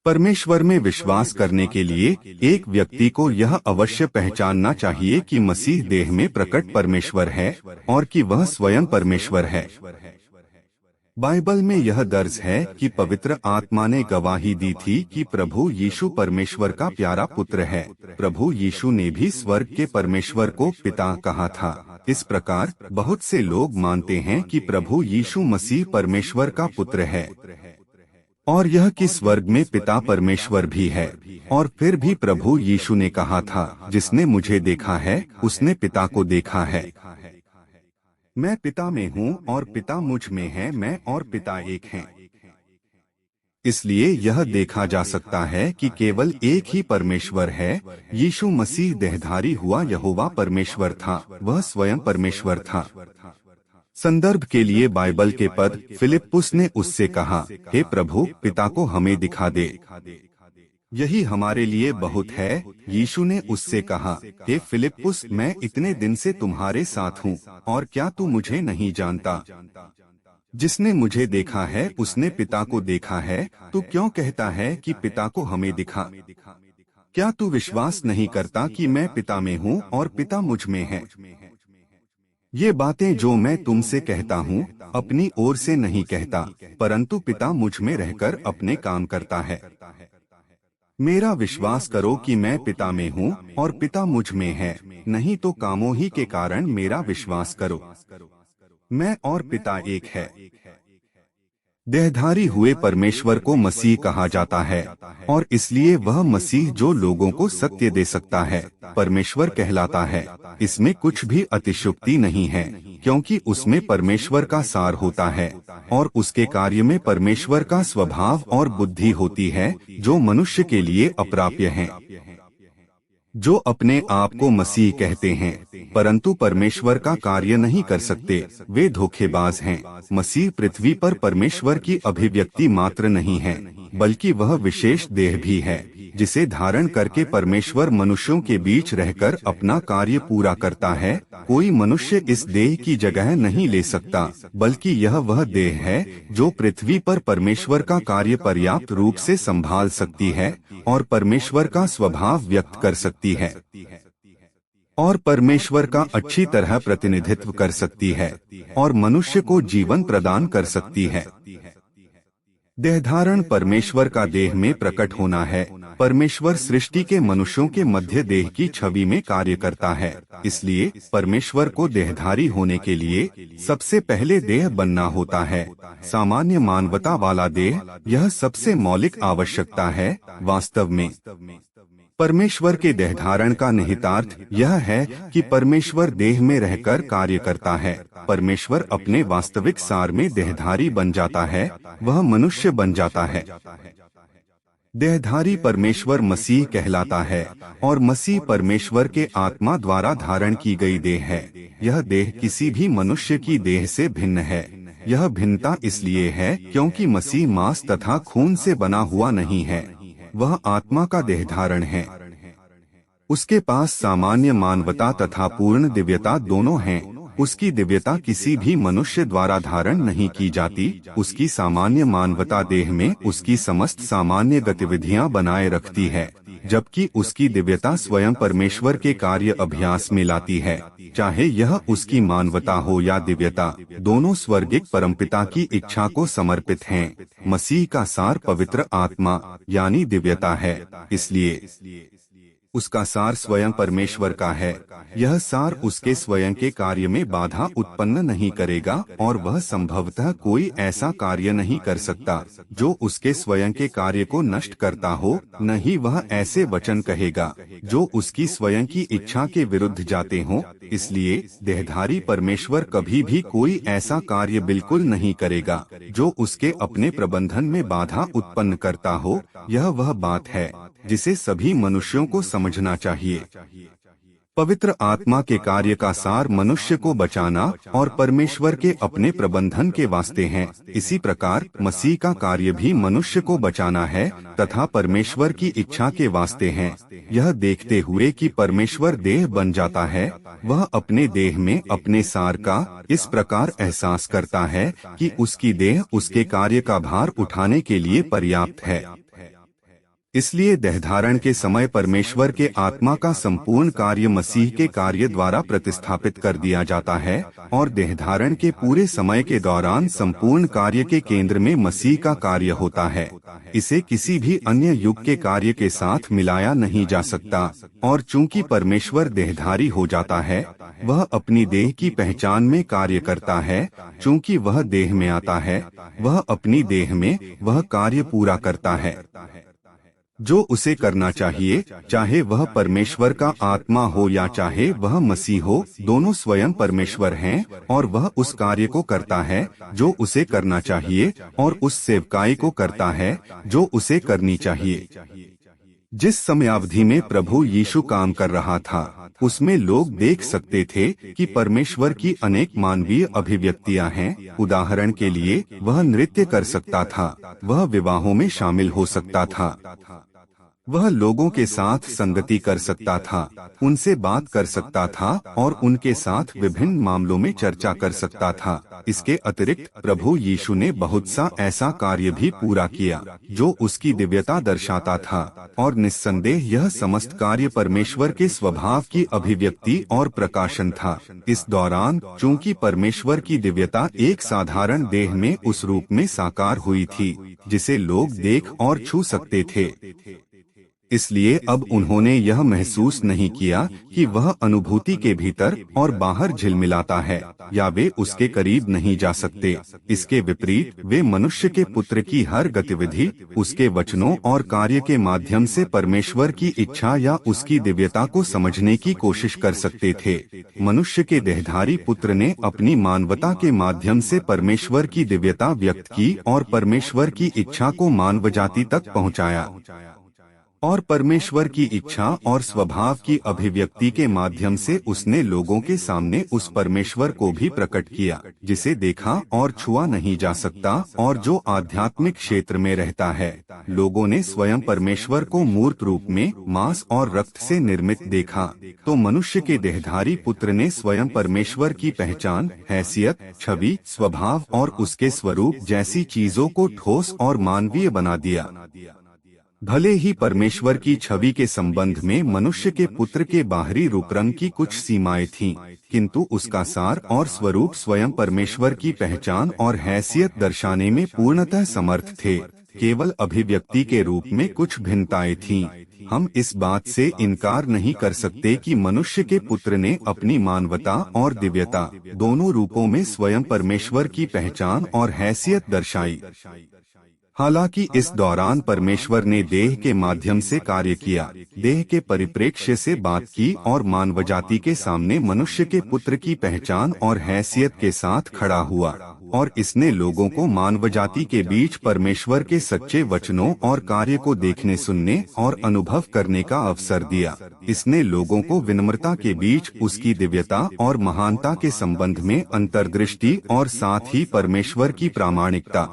परमेश्वर में विश्वास करने के लिए एक व्यक्ति को यह अवश्य पहचानना चाहिए कि मसीह देह में प्रकट परमेश्वर है और कि वह स्वयं परमेश्वर है। बाइबल में यह दर्ज है कि पवित्र आत्मा ने गवाही दी थी कि प्रभु यीशु परमेश्वर का प्यारा पुत्र है। प्रभु यीशु ने भी स्वर्ग के परमेश्वर को पिता कहा था। इस प्रकार बहुत से लोग मानते हैं कि प्रभु यीशु मसीह परमेश्वर का पुत्र है और यह कि स्वर्ग में पिता परमेश्वर भी है। और फिर भी प्रभु यीशु ने कहा था, जिसने मुझे देखा है उसने पिता को देखा है। मैं पिता में हूँ और पिता मुझ में है, मैं और पिता एक हैं। इसलिए यह देखा जा सकता है कि केवल एक ही परमेश्वर है। यीशु मसीह देहधारी हुआ यहोवा परमेश्वर था, वह स्वयं परमेश्वर था। संदर्भ के लिए बाइबल के पद, फिलिप्पुस ने उससे कहा, हे प्रभु, पिता को हमें दिखा दे, यही हमारे लिए बहुत है। यीशु ने उससे कहा, हे फिलिप्पुस, मैं इतने दिन से तुम्हारे साथ हूँ और क्या तू मुझे नहीं जानता? जिसने मुझे देखा है उसने पिता को देखा है। तू क्यों कहता है कि पिता को हमें दिखा? क्या तू विश्वास नहीं करता कि मैं पिता में हूँ और पिता मुझ में है? ये बातें जो मैं तुमसे कहता हूँ अपनी ओर से नहीं कहता, परंतु पिता मुझ में रहकर अपने काम करता है। मेरा विश्वास करो कि मैं पिता में हूँ और पिता मुझ में है, नहीं तो कामों ही के कारण मेरा विश्वास करो। मैं और पिता एक है। देहधारी हुए परमेश्वर को मसीह कहा जाता है और इसलिए वह मसीह जो लोगों को सत्य दे सकता है परमेश्वर कहलाता है। इसमें कुछ भी अतिशयोक्ति नहीं है, क्योंकि उसमें परमेश्वर का सार होता है और उसके कार्य में परमेश्वर का स्वभाव और बुद्धि होती है, जो मनुष्य के लिए अप्राप्य है। जो अपने आप को मसीह कहते हैं परंतु परमेश्वर का कार्य नहीं कर सकते, वे धोखेबाज हैं। मसीह पृथ्वी पर परमेश्वर की अभिव्यक्ति मात्र नहीं है, बल्कि वह विशेष देह भी है, जिसे धारण करके परमेश्वर मनुष्यों के बीच रहकर अपना कार्य पूरा करता है। कोई मनुष्य इस देह की जगह नहीं ले सकता, बल्कि यह वह देह है जो पृथ्वी पर परमेश्वर का कार्य पर्याप्त रूप से संभाल सकती है और परमेश्वर का स्वभाव व्यक्त कर सकती है और परमेश्वर का अच्छी तरह प्रतिनिधित्व कर सकती है और मनुष्य को जीवन प्रदान कर सकती है। देहधारण परमेश्वर का देह में प्रकट होना है। परमेश्वर सृष्टि के मनुष्यों के मध्य देह की छवि में कार्य करता है। इसलिए परमेश्वर को देहधारी होने के लिए सबसे पहले देह बनना होता है। सामान्य मानवता वाला देह, यह सबसे मौलिक आवश्यकता है। वास्तव में परमेश्वर के देहधारण का निहितार्थ यह है कि परमेश्वर देह में रहकर कार्य करता है। परमेश्वर अपने वास्तविक सार में देहधारी बन जाता है, वह मनुष्य बन जाता है। देहधारी परमेश्वर मसीह कहलाता है और मसीह परमेश्वर के आत्मा द्वारा धारण की गई देह है। यह देह किसी भी मनुष्य की देह से भिन्न है। यह भिन्नता इसलिए है क्योंकि मसीह मांस तथा खून से बना हुआ नहीं है, वह आत्मा का देहधारण है। उसके पास सामान्य मानवता तथा पूर्ण दिव्यता दोनों हैं। उसकी दिव्यता किसी भी मनुष्य द्वारा धारण नहीं की जाती। उसकी सामान्य मानवता देह में उसकी समस्त सामान्य गतिविधियां बनाए रखती है, जबकि उसकी दिव्यता स्वयं परमेश्वर के कार्य अभ्यास में लाती है। चाहे यह उसकी मानवता हो या दिव्यता, दोनों स्वर्गिक परमपिता की इच्छा को समर्पित हैं। मसीह का सार पवित्र आत्मा यानी दिव्यता है, इसलिए उसका सार स्वयं परमेश्वर का है। यह सार उसके स्वयं के कार्य में बाधा उत्पन्न नहीं करेगा और वह संभवतः कोई ऐसा कार्य नहीं कर सकता जो उसके स्वयं के कार्य को नष्ट करता हो। न ही वह ऐसे वचन कहेगा जो उसकी स्वयं की इच्छा के विरुद्ध जाते हों। इसलिए देहधारी परमेश्वर कभी भी कोई ऐसा कार्य बिल्कुल नहीं करेगा जो उसके अपने प्रबंधन में बाधा उत्पन्न करता हो। यह वह बात है जिसे सभी मनुष्यों को समझना चाहिए। पवित्र आत्मा के कार्य का सार मनुष्य को बचाना और परमेश्वर के अपने प्रबंधन के वास्ते है। इसी प्रकार मसीह का कार्य भी मनुष्य को बचाना है तथा परमेश्वर की इच्छा के वास्ते है। यह देखते हुए कि परमेश्वर देह बन जाता है, वह अपने देह में अपने सार का इस प्रकार एहसास करता है कि उसकी देह उसके कार्य का भार उठाने के लिए पर्याप्त है। इसलिए देहधारण के समय परमेश्वर के आत्मा का संपूर्ण कार्य मसीह के कार्य द्वारा प्रतिस्थापित कर दिया जाता है और देहधारण के पूरे समय के दौरान संपूर्ण कार्य के केंद्र में मसीह का कार्य होता है। इसे किसी भी अन्य युग के कार्य के साथ मिलाया नहीं जा सकता और चूंकि परमेश्वर देहधारी हो जाता है, वह अपनी देह की पहचान में कार्य करता है। चूंकि वह देह में आता है, वह अपनी देह में वह कार्य पूरा करता है जो उसे करना चाहिए, चाहे वह परमेश्वर का आत्मा हो या चाहे वह मसीह हो। दोनों स्वयं परमेश्वर हैं और वह उस कार्य को करता है जो उसे करना चाहिए और उस सेवकाई को करता है जो उसे करनी चाहिए। जिस समयावधि में प्रभु यीशु काम कर रहा था, उसमें लोग देख सकते थे कि परमेश्वर की अनेक मानवीय अभिव्यक्तियां हैं। उदाहरण के लिए, वह नृत्य कर सकता था, वह विवाहों में शामिल हो सकता था, वह लोगों के साथ संगति कर सकता था, उनसे बात कर सकता था और उनके साथ विभिन्न मामलों में चर्चा कर सकता था। इसके अतिरिक्त प्रभु यीशु ने बहुत सा ऐसा कार्य भी पूरा किया जो उसकी दिव्यता दर्शाता था और निस्संदेह यह समस्त कार्य परमेश्वर के स्वभाव की अभिव्यक्ति और प्रकाशन था। इस दौरान चूंकि परमेश्वर की दिव्यता एक साधारण देह में उस रूप में साकार हुई थी जिसे लोग देख और छू सकते थे, इसलिए अब उन्होंने यह महसूस नहीं किया कि वह अनुभूति के भीतर और बाहर झिलमिलाता है या वे उसके करीब नहीं जा सकते। इसके विपरीत वे मनुष्य के पुत्र की हर गतिविधि, उसके वचनों और कार्य के माध्यम से परमेश्वर की इच्छा या उसकी दिव्यता को समझने की कोशिश कर सकते थे। मनुष्य के देहधारी पुत्र ने अपनी मानवता के माध्यम से परमेश्वर की दिव्यता व्यक्त की और परमेश्वर की इच्छा को मानव जाति तक पहुँचाया और परमेश्वर की इच्छा और स्वभाव की अभिव्यक्ति के माध्यम से उसने लोगों के सामने उस परमेश्वर को भी प्रकट किया जिसे देखा और छुआ नहीं जा सकता और जो आध्यात्मिक क्षेत्र में रहता है। लोगों ने स्वयं परमेश्वर को मूर्त रूप में मांस और रक्त से निर्मित देखा, तो मनुष्य के देहधारी पुत्र ने स्वयं परमेश्वर की पहचान, हैसियत, छवि, स्वभाव और उसके स्वरूप जैसी चीजों को ठोस और मानवीय बना दिया। भले ही परमेश्वर की छवि के संबंध में मनुष्य के पुत्र के बाहरी रूप रंग की कुछ सीमाएं थीं, किंतु उसका सार और स्वरूप स्वयं परमेश्वर की पहचान और हैसियत दर्शाने में पूर्णतः समर्थ थे। केवल अभिव्यक्ति के रूप में कुछ भिन्नताएं थीं। हम इस बात से इनकार नहीं कर सकते कि मनुष्य के पुत्र ने अपनी मानवता और दिव्यता दोनों रूपों में स्वयं परमेश्वर की पहचान और हैसियत दर्शाई। हालांकि इस दौरान परमेश्वर ने देह के माध्यम से कार्य किया, देह के परिप्रेक्ष्य से बात की और मानवजाति के सामने मनुष्य के पुत्र की पहचान और हैसियत के साथ खड़ा हुआ और इसने लोगों को मानवजाति के बीच परमेश्वर के सच्चे वचनों और कार्य को देखने, सुनने और अनुभव करने का अवसर दिया। इसने लोगों को विनम्रता के बीच उसकी दिव्यता और महानता के संबंध में अंतर्दृष्टि और साथ ही परमेश्वर की प्रामाणिकता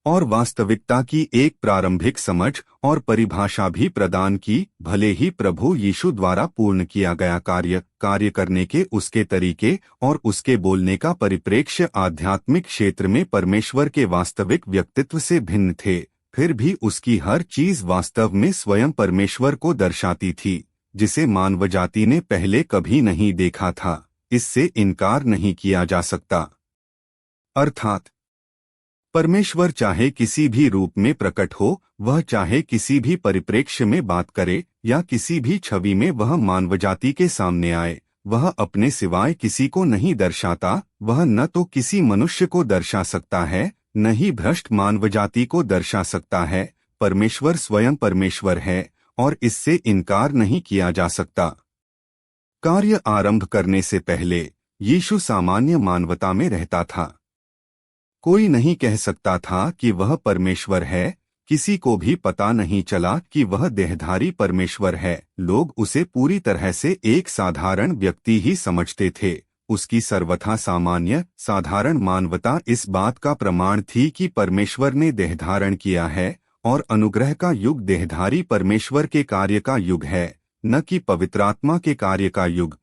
और वास्तविकता की एक प्रारंभिक समझ और परिभाषा भी प्रदान की। भले ही प्रभु यीशु द्वारा पूर्ण किया गया कार्य करने के उसके तरीके और उसके बोलने का परिप्रेक्ष्य आध्यात्मिक क्षेत्र में परमेश्वर के वास्तविक व्यक्तित्व से भिन्न थे, फिर भी उसकी हर चीज वास्तव में स्वयं परमेश्वर को दर्शाती थी जिसे मानवजाति ने पहले कभी नहीं देखा था। इससे इनकार नहीं किया जा सकता। अर्थात परमेश्वर चाहे किसी भी रूप में प्रकट हो, वह चाहे किसी भी परिप्रेक्ष्य में बात करे या किसी भी छवि में वह मानवजाति के सामने आए, वह अपने सिवाय किसी को नहीं दर्शाता। वह न तो किसी मनुष्य को दर्शा सकता है, न ही भ्रष्ट मानवजाति को दर्शा सकता है। परमेश्वर स्वयं परमेश्वर है और इससे इनकार नहीं किया जा सकता। कार्य आरंभ करने से पहले यीशु सामान्य मानवता में रहता था। कोई नहीं कह सकता था कि वह परमेश्वर है। किसी को भी पता नहीं चला कि वह देहधारी परमेश्वर है। लोग उसे पूरी तरह से एक साधारण व्यक्ति ही समझते थे। उसकी सर्वथा सामान्य साधारण मानवता इस बात का प्रमाण थी कि परमेश्वर ने देहधारण किया है और अनुग्रह का युग देहधारी परमेश्वर के कार्य का युग है, न कि पवित्रात्मा के कार्य का युग।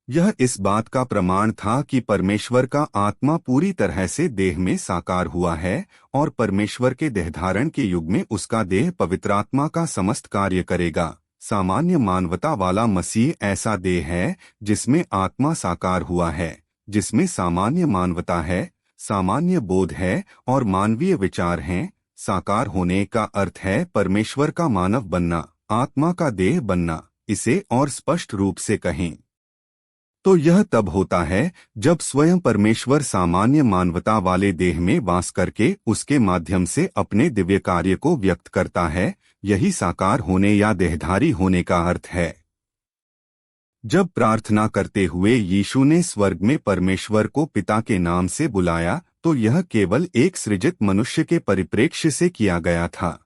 यह इस बात का प्रमाण था कि परमेश्वर का आत्मा पूरी तरह से देह में साकार हुआ है और परमेश्वर के देहधारण के युग में उसका देह पवित्रात्मा का समस्त कार्य करेगा। सामान्य मानवता वाला मसीह ऐसा देह है जिसमें आत्मा साकार हुआ है, जिसमें सामान्य मानवता है, सामान्य बोध है और मानवीय विचार हैं। साकार होने का अर्थ है परमेश्वर का मानव बनना, आत्मा का देह बनना। इसे और स्पष्ट रूप से कहें तो यह तब होता है जब स्वयं परमेश्वर सामान्य मानवता वाले देह में वास करके उसके माध्यम से अपने दिव्य कार्य को व्यक्त करता है। यही साकार होने या देहधारी होने का अर्थ है। जब प्रार्थना करते हुए यीशु ने स्वर्ग में परमेश्वर को पिता के नाम से बुलाया तो यह केवल एक सृजित मनुष्य के परिप्रेक्ष्य से किया गया था,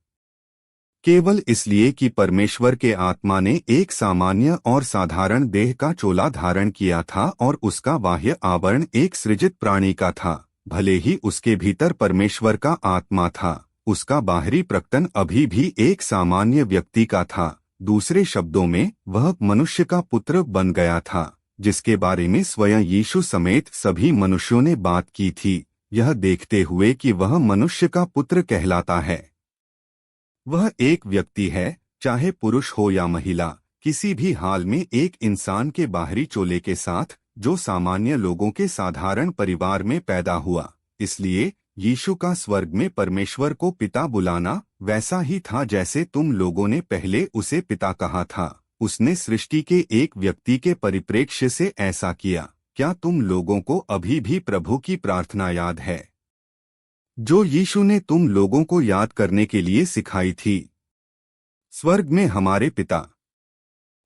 केवल इसलिए कि परमेश्वर के आत्मा ने एक सामान्य और साधारण देह का चोला धारण किया था और उसका बाह्य आवरण एक सृजित प्राणी का था। भले ही उसके भीतर परमेश्वर का आत्मा था, उसका बाहरी प्रकटन अभी भी एक सामान्य व्यक्ति का था। दूसरे शब्दों में वह मनुष्य का पुत्र बन गया था, जिसके बारे में स्वयं यीशु समेत सभी मनुष्यों ने बात की थी, यह देखते हुए कि वह मनुष्य का पुत्र कहलाता है। वह एक व्यक्ति है, चाहे पुरुष हो या महिला, किसी भी हाल में एक इंसान के बाहरी चोले के साथ जो सामान्य लोगों के साधारण परिवार में पैदा हुआ। इसलिए यीशु का स्वर्ग में परमेश्वर को पिता बुलाना वैसा ही था जैसे तुम लोगों ने पहले उसे पिता कहा था। उसने सृष्टि के एक व्यक्ति के परिप्रेक्ष्य से ऐसा किया। क्या तुम लोगों को अभी भी प्रभु की प्रार्थना याद है जो यीशु ने तुम लोगों को याद करने के लिए सिखाई थी? स्वर्ग में हमारे पिता।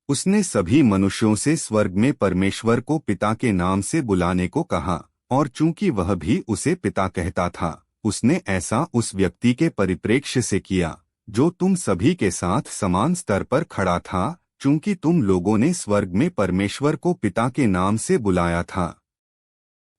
उसने सभी मनुष्यों से स्वर्ग में परमेश्वर को पिता के नाम से बुलाने को कहा और चूंकि वह भी उसे पिता कहता था, उसने ऐसा उस व्यक्ति के परिप्रेक्ष्य से किया जो तुम सभी के साथ समान स्तर पर खड़ा था, चूंकि तुम लोगों ने स्वर्ग में परमेश्वर को पिता के नाम से बुलाया था।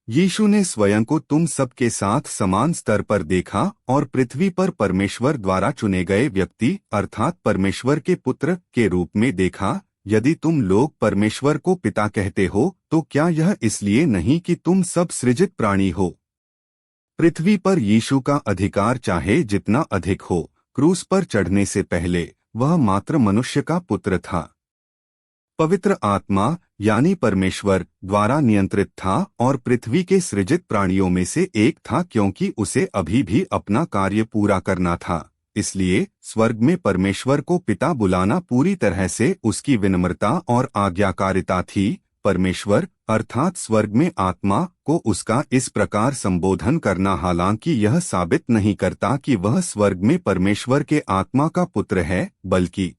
यीशु ने स्वयं को तुम सबके साथ समान स्तर पर देखा और पृथ्वी पर परमेश्वर द्वारा चुने गए व्यक्ति अर्थात परमेश्वर के पुत्र के रूप में देखा। यदि तुम लोग परमेश्वर को पिता कहते हो तो क्या यह इसलिए नहीं कि तुम सब सृजित प्राणी हो? पृथ्वी पर यीशु का अधिकार चाहे जितना अधिक हो, क्रूस पर चढ़ने से पहले वह मात्र मनुष्य का पुत्र था। पवित्र आत्मा यानी परमेश्वर द्वारा नियंत्रित था और पृथ्वी के सृजित प्राणियों में से एक था, क्योंकि उसे अभी भी अपना कार्य पूरा करना था। इसलिए स्वर्ग में परमेश्वर को पिता बुलाना पूरी तरह से उसकी विनम्रता और आज्ञाकारिता थी। परमेश्वर अर्थात स्वर्ग में आत्मा को उसका इस प्रकार संबोधन करना हालांकि यह साबित नहीं करता कि वह स्वर्ग में परमेश्वर के आत्मा का पुत्र है, बल्कि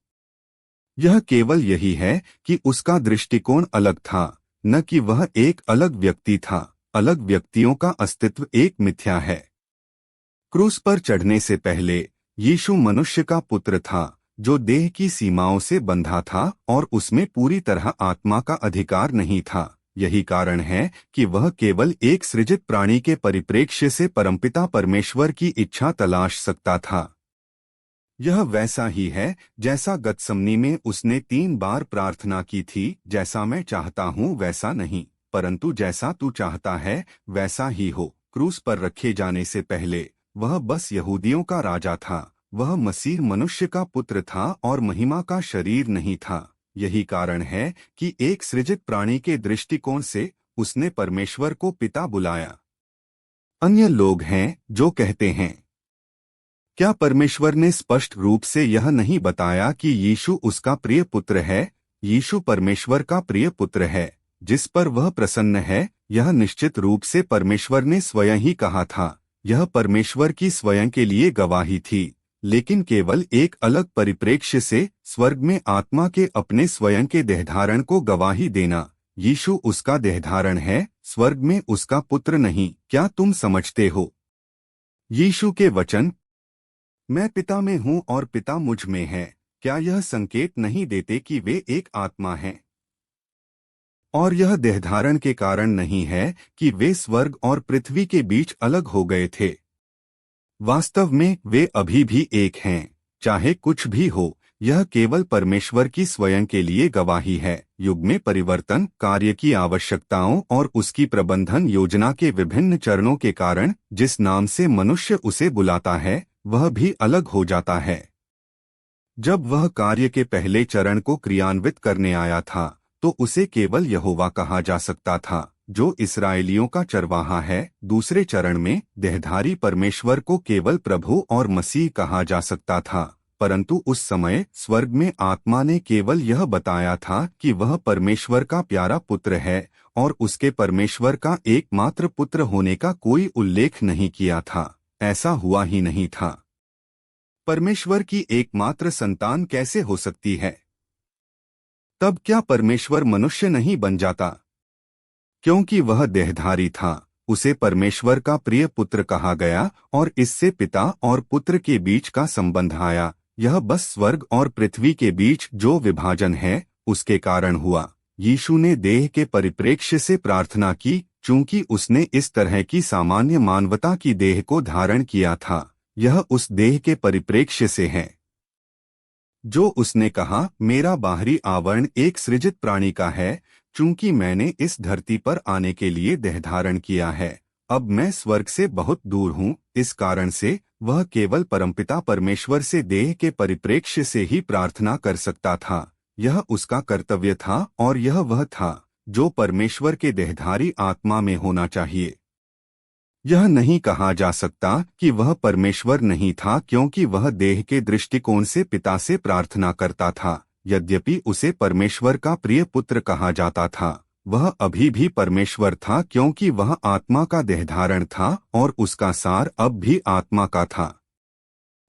यह केवल यही है कि उसका दृष्टिकोण अलग था, न कि वह एक अलग व्यक्ति था। अलग व्यक्तियों का अस्तित्व एक मिथ्या है। क्रूस पर चढ़ने से पहले यीशु मनुष्य का पुत्र था जो देह की सीमाओं से बंधा था और उसमें पूरी तरह आत्मा का अधिकार नहीं था। यही कारण है कि वह केवल एक सृजित प्राणी के परिप्रेक्ष्य से परमपिता परमेश्वर की इच्छा तलाश सकता था। यह वैसा ही है जैसा गतसमनी में उसने 3 बार प्रार्थना की थी, जैसा मैं चाहता हूँ वैसा नहीं, परंतु जैसा तू चाहता है वैसा ही हो। क्रूस पर रखे जाने से पहले वह बस यहूदियों का राजा था। वह मसीह मनुष्य का पुत्र था और महिमा का शरीर नहीं था। यही कारण है कि एक सृजित प्राणी के दृष्टिकोण से उसने परमेश्वर को पिता बुलाया। अन्य लोग हैं जो कहते हैं, क्या परमेश्वर ने स्पष्ट रूप से यह नहीं बताया कि यीशु उसका प्रिय पुत्र है? यीशु परमेश्वर का प्रिय पुत्र है जिस पर वह प्रसन्न है। यह निश्चित रूप से परमेश्वर ने स्वयं ही कहा था। यह परमेश्वर की स्वयं के लिए गवाही थी, लेकिन केवल एक अलग परिप्रेक्ष्य से, स्वर्ग में आत्मा के अपने स्वयं के देहधारण को गवाही देना। यीशु उसका देहधारण है, स्वर्ग में उसका पुत्र नहीं। क्या तुम समझते हो? यीशु के वचन, मैं पिता में हूँ और पिता मुझ में है, क्या यह संकेत नहीं देते कि वे एक आत्मा हैं? और यह देहधारण के कारण नहीं है कि वे स्वर्ग और पृथ्वी के बीच अलग हो गए थे। वास्तव में वे अभी भी एक हैं, चाहे कुछ भी हो। यह केवल परमेश्वर की स्वयं के लिए गवाही है। युग में परिवर्तन, कार्य की आवश्यकताओं और उसकी प्रबंधन योजना के विभिन्न चरणों के कारण जिस नाम से मनुष्य उसे बुलाता है वह भी अलग हो जाता है। जब वह कार्य के पहले चरण को क्रियान्वित करने आया था तो उसे केवल यहोवा कहा जा सकता था, जो इस्राएलियों का चरवाहा है। दूसरे चरण में देहधारी परमेश्वर को केवल प्रभु और मसीह कहा जा सकता था, परंतु उस समय स्वर्ग में आत्मा ने केवल यह बताया था कि वह परमेश्वर का प्यारा पुत्र है और उसके परमेश्वर का एकमात्र पुत्र होने का कोई उल्लेख नहीं किया था। ऐसा हुआ ही नहीं था। परमेश्वर की एकमात्र संतान कैसे हो सकती है? तब क्या परमेश्वर मनुष्य नहीं बन जाता? क्योंकि वह देहधारी था, उसे परमेश्वर का प्रिय पुत्र कहा गया और इससे पिता और पुत्र के बीच का संबंध आया। यह बस स्वर्ग और पृथ्वी के बीच जो विभाजन है उसके कारण हुआ। यीशु ने देह के परिप्रेक्ष्य से प्रार्थना की, चूंकि उसने इस तरह की सामान्य मानवता की देह को धारण किया था। यह उस देह के परिप्रेक्ष्य से है जो उसने कहा, मेरा बाहरी आवरण एक सृजित प्राणी का है, चूंकि मैंने इस धरती पर आने के लिए देह धारण किया है। अब मैं स्वर्ग से बहुत दूर हूँ, इस कारण से वह केवल परमपिता परमेश्वर से देह के परिप्रेक्ष्य से ही प्रार्थना कर सकता था। यह उसका कर्तव्य था और यह वह था जो परमेश्वर के देहधारी आत्मा में होना चाहिए। यह नहीं कहा जा सकता कि वह परमेश्वर नहीं था, क्योंकि वह देह के दृष्टिकोण से पिता से प्रार्थना करता था। यद्यपि उसे परमेश्वर का प्रिय पुत्र कहा जाता था, वह अभी भी परमेश्वर था, क्योंकि वह आत्मा का देहधारण था और उसका सार अब भी आत्मा का था।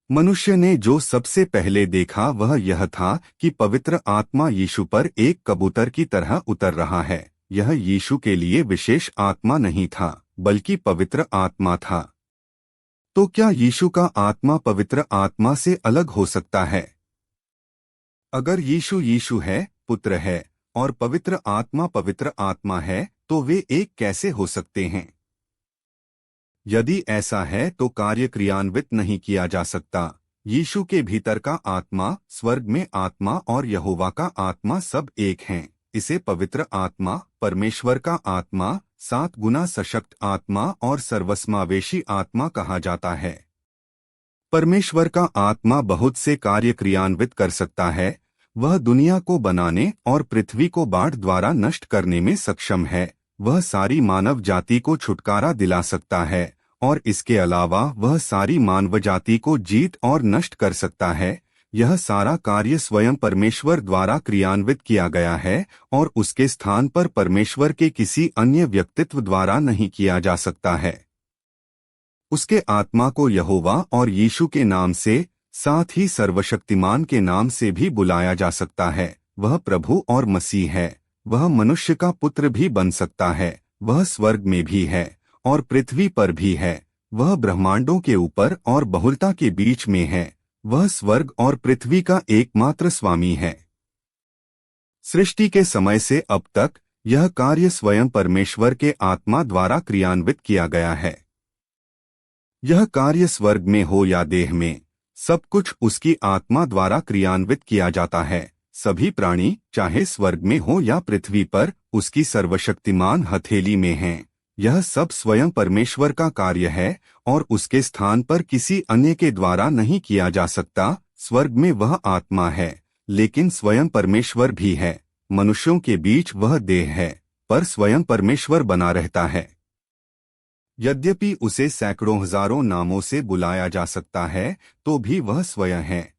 मनुष्य ने जो सबसे पहले देखा वह यह था कि पवित्र आत्मा यीशु पर एक कबूतर की तरह उतर रहा है। यह यीशु के लिए विशेष आत्मा नहीं था, बल्कि पवित्र आत्मा था। तो क्या यीशु का आत्मा पवित्र आत्मा से अलग हो सकता है? अगर यीशु यीशु है, पुत्र है, और पवित्र आत्मा है, तो वे एक कैसे हो सकते हैं? यदि ऐसा है तो कार्य क्रियान्वित नहीं किया जा सकता। यीशु के भीतर का आत्मा, स्वर्ग में आत्मा और यहोवा का आत्मा सब एक हैं। इसे पवित्र आत्मा, परमेश्वर का आत्मा, 7 गुना सशक्त आत्मा और सर्वसमावेशी आत्मा कहा जाता है। परमेश्वर का आत्मा बहुत से कार्य क्रियान्वित कर सकता है। वह दुनिया को बनाने और पृथ्वी को बाढ़ द्वारा नष्ट करने में सक्षम है। वह सारी मानव जाति को छुटकारा दिला सकता है और इसके अलावा वह सारी मानव जाति को जीत और नष्ट कर सकता है। यह सारा कार्य स्वयं परमेश्वर द्वारा क्रियान्वित किया गया है और उसके स्थान पर परमेश्वर के किसी अन्य व्यक्तित्व द्वारा नहीं किया जा सकता है। उसके आत्मा को यहोवा और यीशु के नाम से, साथ ही सर्वशक्तिमान के नाम से भी बुलाया जा सकता है। वह प्रभु और मसीह है। वह मनुष्य का पुत्र भी बन सकता है। वह स्वर्ग में भी है और पृथ्वी पर भी है। वह ब्रह्मांडों के ऊपर और बहुलता के बीच में है। वह स्वर्ग और पृथ्वी का एकमात्र स्वामी है। सृष्टि के समय से अब तक यह कार्य स्वयं परमेश्वर के आत्मा द्वारा क्रियान्वित किया गया है। यह कार्य स्वर्ग में हो या देह में, सब कुछ उसकी आत्मा द्वारा क्रियान्वित किया जाता है। सभी प्राणी, चाहे स्वर्ग में हो या पृथ्वी पर, उसकी सर्वशक्तिमान हथेली में हैं। यह सब स्वयं परमेश्वर का कार्य है और उसके स्थान पर किसी अन्य के द्वारा नहीं किया जा सकता। स्वर्ग में वह आत्मा है, लेकिन स्वयं परमेश्वर भी है। मनुष्यों के बीच वह देह है, पर स्वयं परमेश्वर बना रहता है। यद्यपि उसे सैकड़ों हजारों नामों से बुलाया जा सकता है, तो भी वह स्वयं है।